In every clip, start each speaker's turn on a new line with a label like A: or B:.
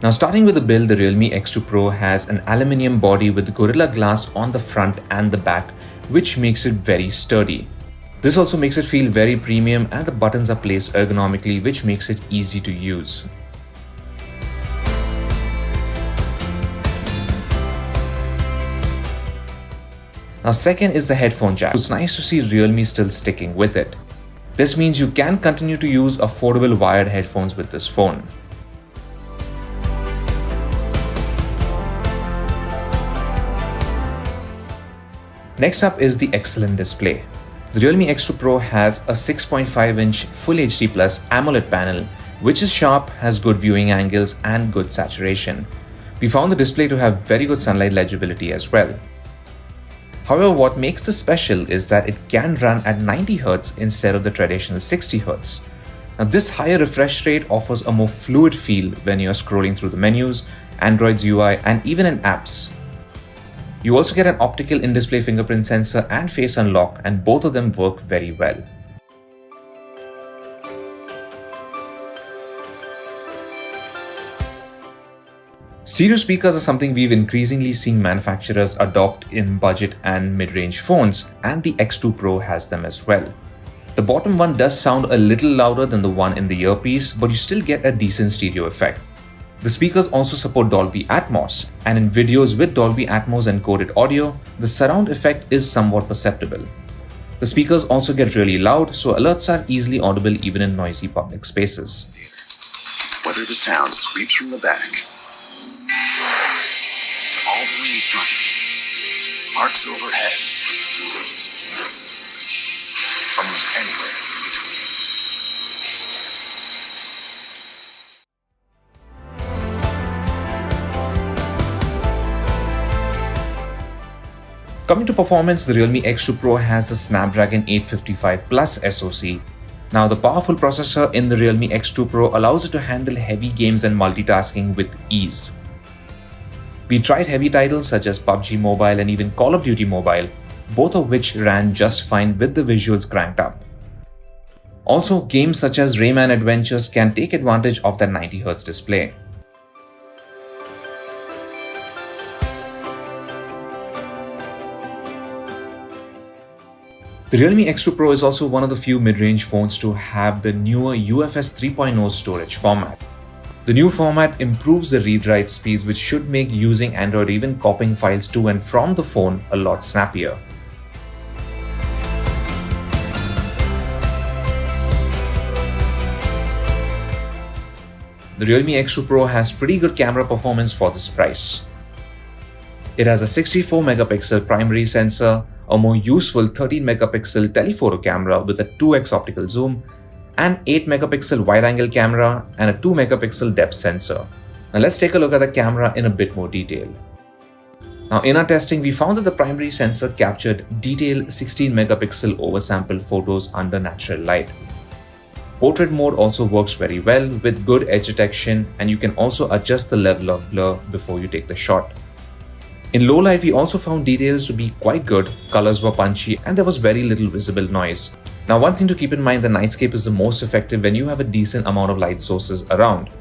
A: Now starting with the build, the Realme X2 Pro has an aluminium body with Gorilla Glass on the front and the back, which makes it very sturdy. This also makes it feel very premium, and the buttons are placed ergonomically, which makes it easy to use. Now second is the headphone jack. It's nice to see Realme still sticking with it. This means you can continue to use affordable wired headphones with this phone. Next up is the excellent display. The Realme X2 Pro has a 6.5-inch Full HD Plus AMOLED panel, which is sharp, has good viewing angles and good saturation. We found the display to have very good sunlight legibility as well. However, what makes this special is that it can run at 90Hz instead of the traditional 60Hz. Now this higher refresh rate offers a more fluid feel when you're scrolling through the menus, Android's UI and even in apps. You also get an optical in-display fingerprint sensor and face unlock, and both of them work very well. Stereo speakers are something we've increasingly seen manufacturers adopt in budget and mid-range phones, and the X2 Pro has them as well. The bottom one does sound a little louder than the one in the earpiece, but you still get a decent stereo effect. The speakers also support Dolby Atmos, and in videos with Dolby Atmos encoded audio, the surround effect is somewhat perceptible. The speakers also get really loud, so alerts are easily audible even in noisy public spaces.
B: Whether the sound sweeps from the back to all the way in front, arcs overhead, almost anywhere in between.
A: Coming to performance, the Realme X2 Pro has the Snapdragon 855 Plus SoC. Now the powerful processor in the Realme X2 Pro allows it to handle heavy games and multitasking with ease. We tried heavy titles such as PUBG Mobile and even Call of Duty Mobile, both of which ran just fine with the visuals cranked up. Also, games such as Rayman Adventures can take advantage of that 90Hz display. The Realme X2 Pro is also one of the few mid-range phones to have the newer UFS 3.0 storage format. The new format improves the read-write speeds, which should make using Android or even copying files to and from the phone a lot snappier. The Realme X2 Pro has pretty good camera performance for this price. It has a 64-megapixel primary sensor, a more useful 13-megapixel telephoto camera with a 2x optical zoom, an 8-megapixel wide-angle camera, and a 2-megapixel depth sensor. Now let's take a look at the camera in a bit more detail. Now in our testing, we found that the primary sensor captured detailed 16-megapixel oversample photos under natural light. Portrait mode also works very well with good edge detection, and you can also adjust the level of blur before you take the shot. In low light, we also found details to be quite good, colors were punchy, and there was very little visible noise. Now one thing to keep in mind, the nightscape is the most effective when you have a decent amount of light sources around.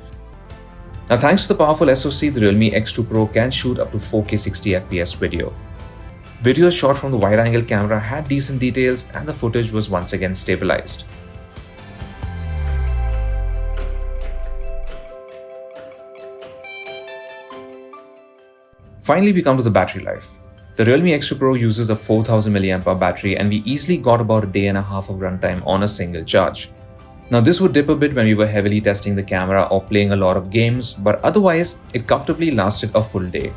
A: Now thanks to the powerful SoC, the Realme X2 Pro can shoot up to 4K 60fps video. Videos shot from the wide-angle camera had decent details, and the footage was once again stabilized. Finally, we come to the battery life. The Realme X2 Pro uses a 4000 mAh battery, and we easily got about a day and a half of runtime on a single charge. Now this would dip a bit when we were heavily testing the camera or playing a lot of games, but otherwise it comfortably lasted a full day.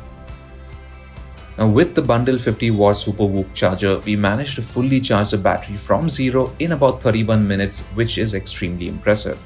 A: Now with the bundle 50-watt SuperVOOC charger, we managed to fully charge the battery from zero in about 31 minutes, which is extremely impressive.